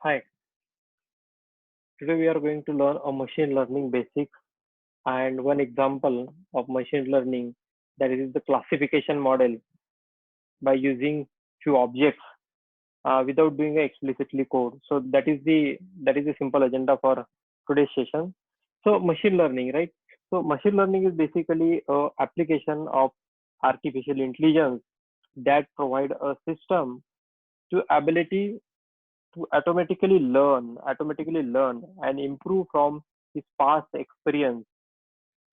Hi, today we are going to learn a machine learning basics and one example of machine learning, that is the classification model by using few objects without doing a explicitly code. So that is the simple agenda for today's session. So machine learning, right? So machine learning is basically a application of artificial intelligence that provide a system to ability to automatically learn and improve from his past experience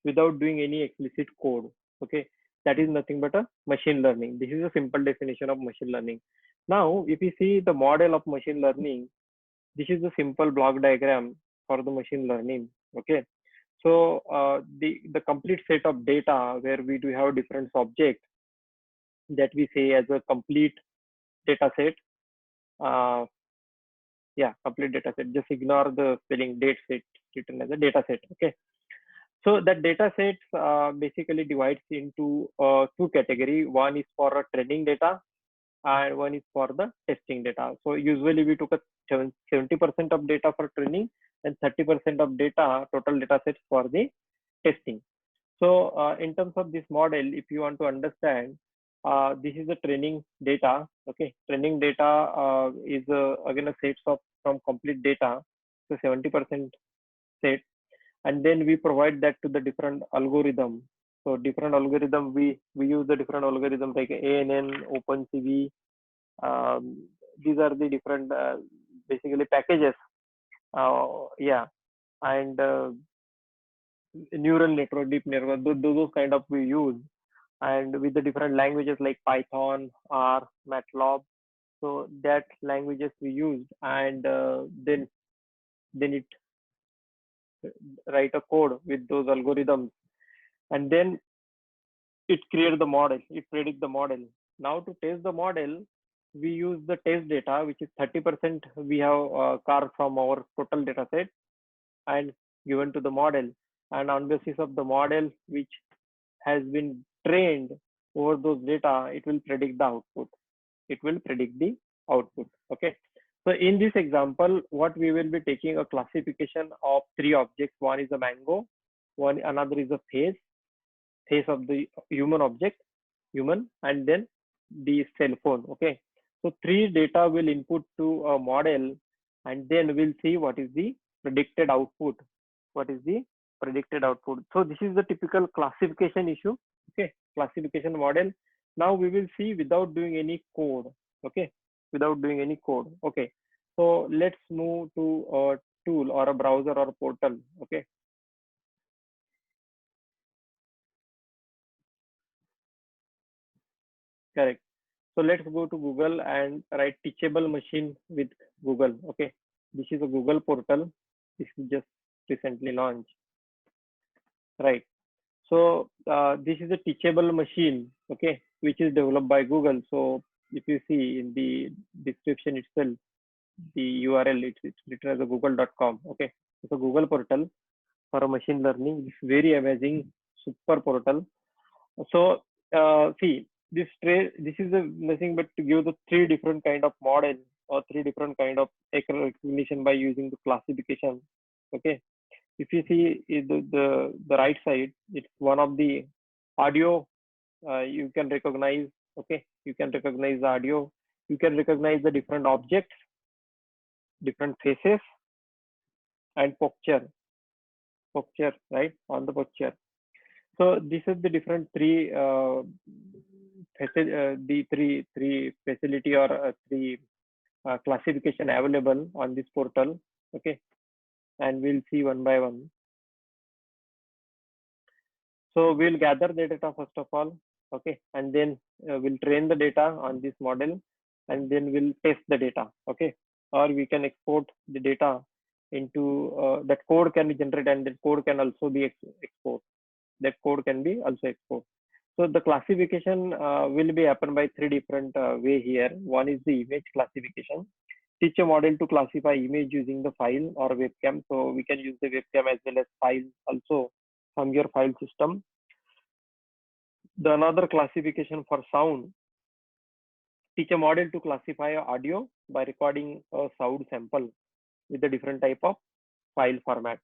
without doing any explicit code. Okay, that is nothing but a machine learning. This is a simple definition of machine learning. Now if you see the model of machine learning, this is a simple block diagram for the machine learning. Okay, so the complete set of data where we do have different objects that we say as a complete data set. uh, yeah, complete data set, just ignore the spelling date set, written as a data set. Okay, so that data sets basically divides into two category. One is for training data and one is for the testing data. So usually we took a 70% of data for training and 30% of data, total data sets, for the testing. So in terms of this model, if you want to understand, this is the training data. Okay, training data is again a set of from complete data, so 70% set, and then we provide that to the different algorithm. So different algorithm, we use the different algorithm like ANN, OpenCV. These are the different basically packages. Yeah, and neural network, deep network, those kind of we use, and with the different languages like Python, R, MATLAB. So that languages we used, and then it write a code with those algorithms, and then it creates the model, it predicts the model. Now to test the model, we use the test data, which is 30% we have carved from our total data set and given to the model, and on basis of the model which has been trained over those data, it will predict the output. It will predict the output. Okay, so in this example, what we will be taking a classification of three objects. One is a mango, one another is a face of the human object, human, and then the cell phone. Okay, so three data will input to a model, and then we'll see what is the predicted output. What is the predicted output? So this is the typical classification issue. Okay, classification model. Now we will see without doing any code. Okay, without doing any code. Okay, so let's move to a tool or a browser or a portal. Okay, correct. So let's go to Google and write teachable machine with Google. Okay, this is a Google portal. This is just recently launched, right? So this is a teachable machine, okay, which is developed by Google. So if you see in the description itself, the URL, it's written as a google.com. Okay, it's a Google portal for a machine learning. It's very amazing, super portal. So see, this is nothing but to give the three different kind of model or three different kind of recognition by using the classification. Okay, if you see the right side, it's one of the audio. You can recognize. Okay, you can recognize the audio. You can recognize the different objects, different faces, and posture, right, on the posture. So this is the different three the three facility or three classification available on this portal. Okay, and we'll see one by one. So we'll gather the data first of all. Okay, and then we'll train the data on this model, and then we'll test the data. Okay, or we can export the data into that code can be generated, and that code can also be export. That code can be also export. So the classification will be happen by three different way here. One is the image classification. Teach a model to classify image using the file or webcam. So we can use the webcam as well as file also from your file system. The another classification for sound. teach a model to classify audio by recording a sound sample with a different type of file format.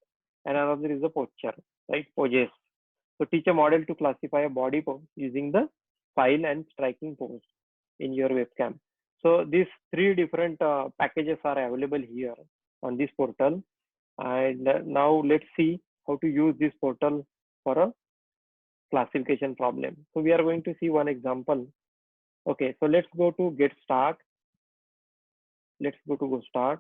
And another is the posture, right? Poses. So teach a model to classify a body pose using the file and striking pose in your webcam. So these three different packages are available here on this portal. And now let's see how to use this portal for a classification problem. So we are going to see one example. Okay, so let's go to get start. Let's go to go start.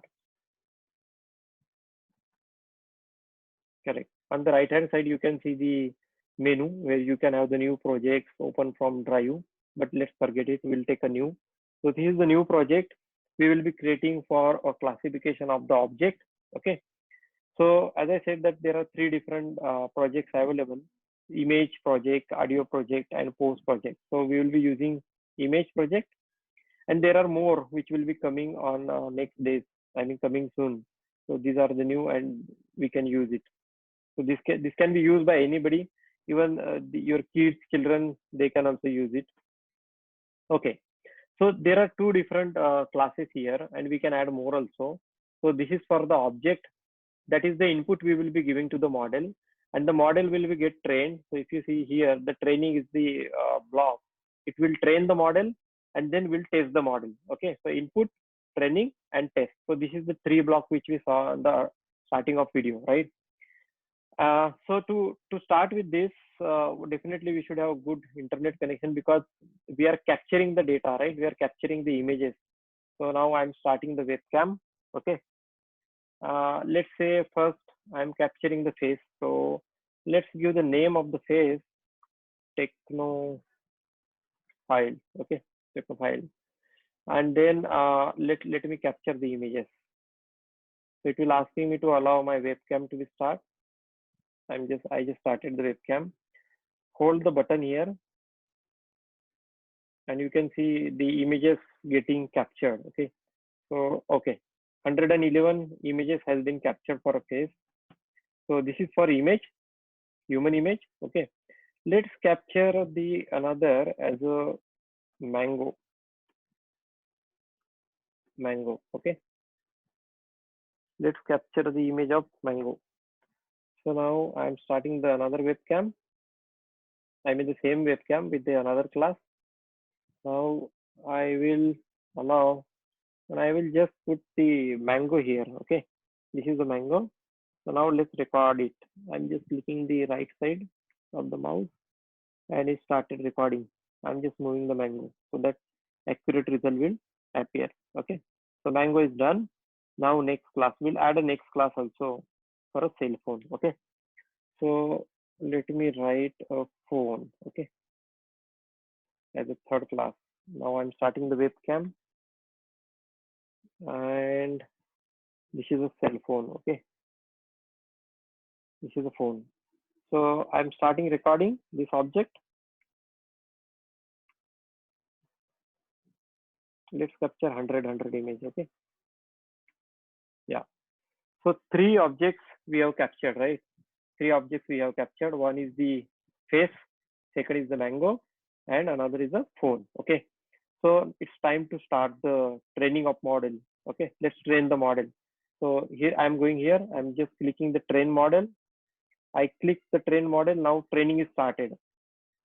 Correct. On the right hand side, you can see the menu where you can have the new projects open from Drive. But let's forget it. We'll take a new. So this is the new project we will be creating for a classification of the object. Okay. So as I said that there are three different projects available: image project, audio project, and post project. So we will be using image project, and there are more which will be coming on next days. I mean coming soon. So these are the new, and we can use it. So this can be used by anybody, even your kids, children, they can also use it. Okay. So there are two different classes here, and we can add more also. So this is for the object. That is the input we will be giving to the model, and the model will be get trained. So if you see here, the training is the block. It will train the model, and then we'll test the model. Okay. So input, training, and test. So this is the three block which we saw on the starting of video, right? So to start with this, definitely we should have a good internet connection because we are capturing the data, right? We are capturing the images. So now I'm starting the webcam. Okay. Let's say first I'm capturing the face. So let's give the name of the face techno file. Okay, techno file, and then let me capture the images. So it will asking me to allow my webcam to be start. I just started the webcam. Hold the button here, and you can see the images getting captured. Okay, so okay, 111 images has been captured for a face. So this is for image, human image. Okay, let's capture the another as a mango. Okay, let's capture the image of mango. So now I'm starting the another webcam. I'm in the same webcam with the another class. Now I will allow, and I will just put the mango here. Okay, this is the mango. So now let's record it. I'm just clicking the right side of the mouse, and it started recording. I'm just moving the mango so that accurate result will appear. Okay, so mango is done. Now next class, we'll add a next class also for a cell phone. Okay, so let me write a phone. Okay, as a third class. Now I'm starting the webcam, and this is a cell phone. Okay, this is a phone. So I'm starting recording this object. Let's capture 100 image. Okay, yeah. So three objects we have captured, right? Three objects we have captured. One is the face, second is the mango, and another is the phone. Okay, so it's time to start the training of model. Okay, let's train the model. So here I'm going here. I'm just clicking the train model. I click the train model. Now training is started.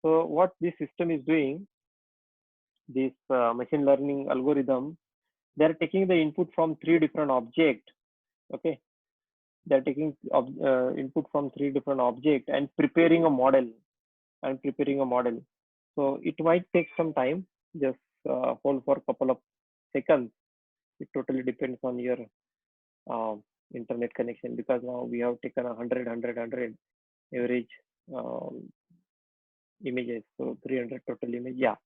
So what this system is doing, this machine learning algorithm, they're taking the input from three different objects. Okay, they're taking input from three different objects and preparing a model So it might take some time. Just hold for a couple of seconds. It totally depends on your internet connection because now we have taken 100 average um, images. So 300 total image. Yeah.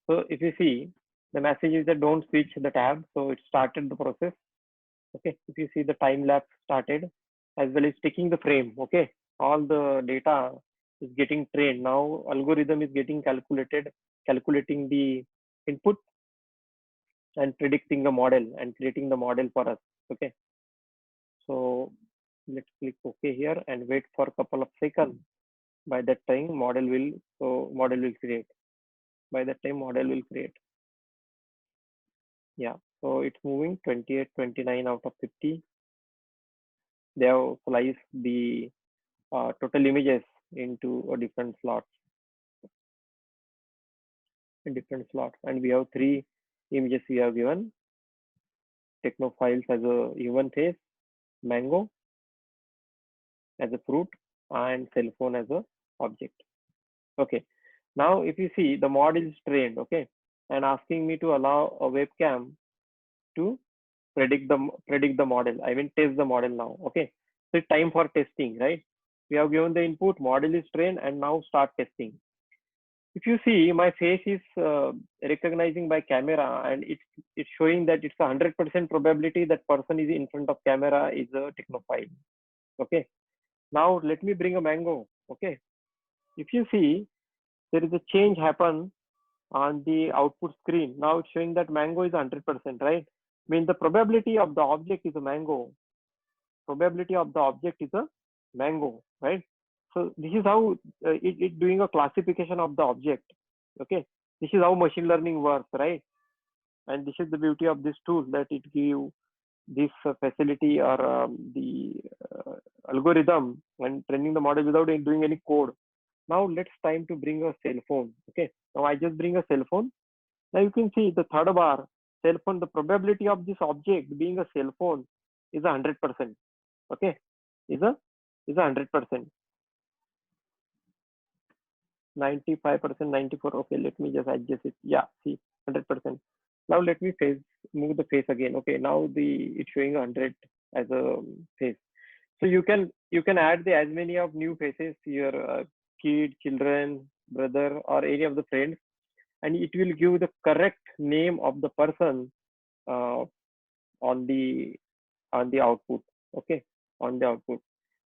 So if you see, the message is that don't switch the tab. So it started the process. Okay. If you see the time lapse started as well as taking the frame. Okay. All the data is getting trained. Now algorithm is getting calculating the input and predicting the model and creating the model for us. Okay. So let's click OK here and wait for a couple of seconds. By that time, model will create. By that time, model will create. Yeah, so it's moving 28, 29 out of 50. They have sliced the total images into a different slots, in different slots, and we have three images we have given: Technophiles as a human face, mango as a fruit, and cell phone as a object. Okay. Now, if you see, the model is trained, okay, and asking me to allow a webcam to predict the model. I mean, test the model now. Okay. So it's time for testing, right? We have given the input, model is trained, and now start testing. If you see, my face is recognizing by camera, and it's showing that it's 100% probability that person is in front of camera is a technophile. Okay. Now let me bring a mango. Okay. If you see, there is a change happen on the output screen. Now it's showing that mango is 100%, right? I mean, the probability of the object is a mango. Probability of the object is a mango, right? So this is how it doing a classification of the object. Okay, this is how machine learning works, right? And this is the beauty of this tool, that it give this facility or the algorithm and training the model without doing any code. Now let's time to bring a cell phone. Okay, now I just bring a cell phone. Now you can see the third bar, cell phone, the probability of this object being a cell phone is 100%. Okay, is a 100%. 95%, 94. Okay, let me just adjust it. Yeah, see, 100%. Now let me move the face again. Okay, now it's showing 100 as a face. So you can add the as many of new faces, your kid, children, brother, or any of the friends, and it will give the correct name of the person uh, on the output. Okay, on the output.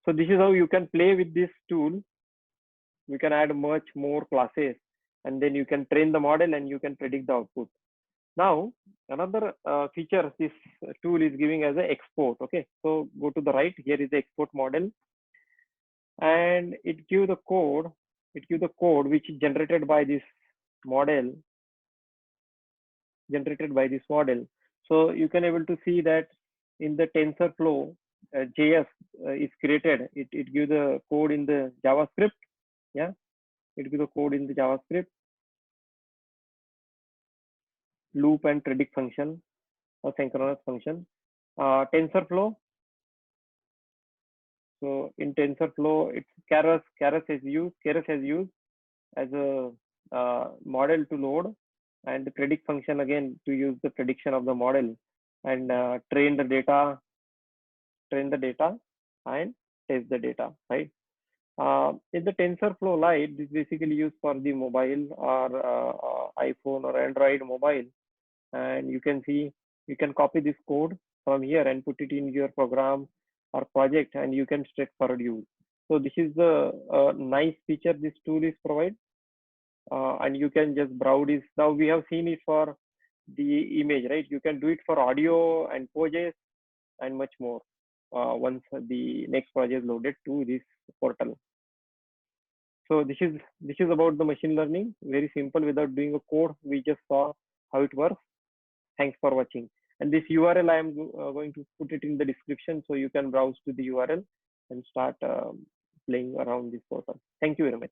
So this is how you can play with this tool. You can add much more classes, and then you can train the model and you can predict the output. Now another feature this tool is giving as a export. Okay, so go to the right, here is the export model, and it give the code which is generated by this model, so you can able to see that in the TensorFlow JS is created. It gives the code in the JavaScript. Yeah, it gives the code in the JavaScript, loop and predict function or synchronous function. TensorFlow. So in TensorFlow, it's Keras has used as a model to load, and the predict function again to use the prediction of the model, and train the data and test the data, right? In the TensorFlow Lite, this is basically used for the mobile or iPhone or Android mobile, and you can see, you can copy this code from here and put it in your program or project, and you can straightforward use. So this is the nice feature this tool is provide, and you can just browse this. Now we have seen it for the image, right? You can do it for audio and poses and much more once the next project is loaded to this portal. So this is about the machine learning. Very simple without doing a code. We just saw how it works. Thanks for watching. And this URL I am going to put it in the description, so you can browse to the URL and start playing around this portal. Thank you very much.